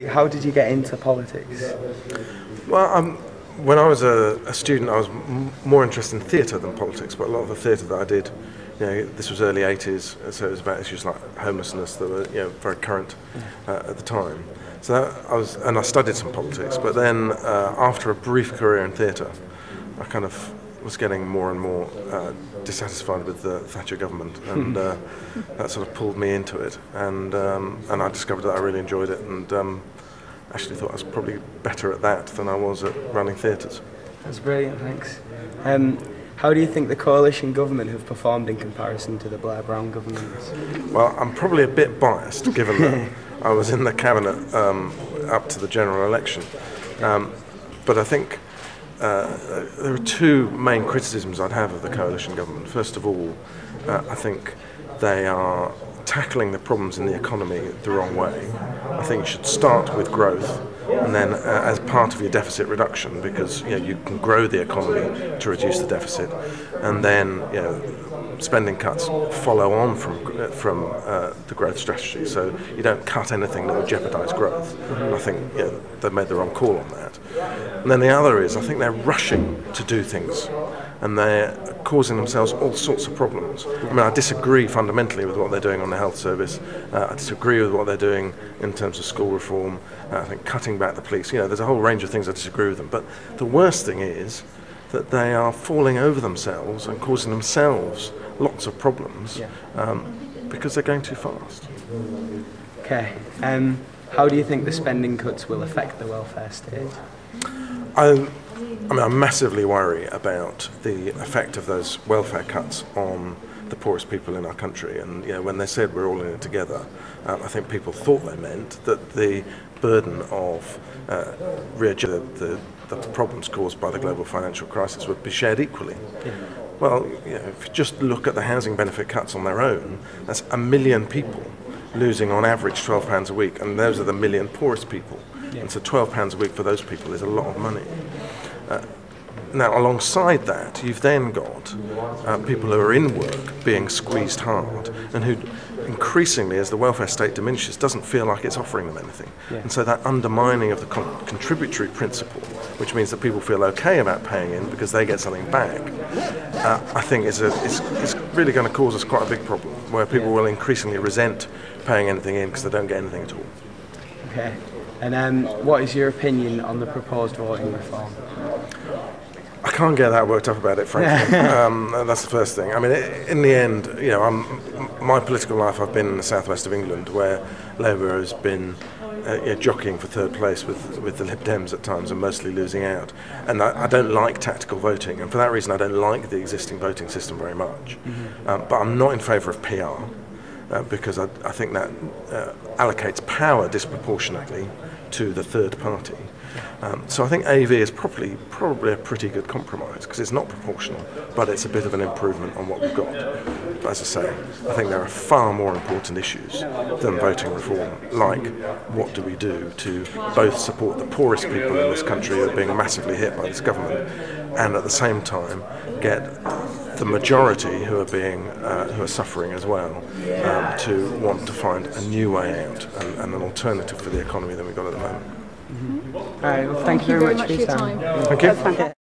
How did you get into politics? Well, when I was a student, I was more interested in theatre than politics, but a lot of the theatre that I did, this was early 80s, so it was about issues like homelessness that were, very current at the time. So I studied some politics, but then after a brief career in theatre, I kind of was getting more and more dissatisfied with the Thatcher government, and that sort of pulled me into it, and I discovered that I really enjoyed it, and actually thought I was probably better at that than I was at running theatres. That's brilliant, thanks. How do you think the coalition government have performed in comparison to the Blair-Brown governments? Well, I'm probably a bit biased, given that I was in the cabinet up to the general election, but I think there are two main criticisms I'd have of the coalition government. First of all, I think they are tackling the problems in the economy the wrong way. I think you should start with growth, and then as part of your deficit reduction, because you can grow the economy to reduce the deficit, and then spending cuts follow on from the growth strategy. So you don't cut anything that would jeopardise growth. I think they've made the wrong call on that. And then the other is, I think they're rushing to do things, and they're causing themselves all sorts of problems. I mean, I disagree fundamentally with what they're doing on the health service. I disagree with what they're doing in terms of school reform. I think cutting back the police. There's a whole range of things I disagree with them. But the worst thing is that they are falling over themselves and causing themselves lots of problems because they're going too fast. Okay. How do you think the spending cuts will affect the welfare state? I massively worry about the effect of those welfare cuts on the poorest people in our country. And when they said we're all in it together, I think people thought they meant that the burden of the problems caused by the global financial crisis would be shared equally. Well, if you just look at the housing benefit cuts on their own, that's 1 million people losing on average £12 a week, and those are the 1 million poorest people. And so £12 a week for those people is a lot of money. Now, alongside that, you've then got people who are in work being squeezed hard, and who increasingly, as the welfare state diminishes, doesn't feel like it's offering them anything. And so that undermining of the contributory principle, which means that people feel okay about paying in because they get something back, I think is really going to cause us quite a big problem, where people will increasingly resent paying anything in because they don't get anything at all. Okay. And what is your opinion on the proposed voting reform? I can't get that worked up about it, frankly. That's the first thing. I mean, in the end, my political life, I've been in the southwest of England, where Labour has been jockeying for third place with the Lib Dems at times, and mostly losing out. And I don't like tactical voting, and for that reason I don't like the existing voting system very much. But I'm not in favour of PR, because I think that allocates power disproportionately to the third party. So I think AV is probably a pretty good compromise, because it's not proportional, but it's a bit of an improvement on what we've got. But as I say, I think there are far more important issues than voting reform, like what do we do to both support the poorest people in this country who are being massively hit by this government, and at the same time get the majority who are suffering as well, to want to find a new way out and an alternative for the economy than we've got at the moment. All right, well, thank you very much for your time. Thank you.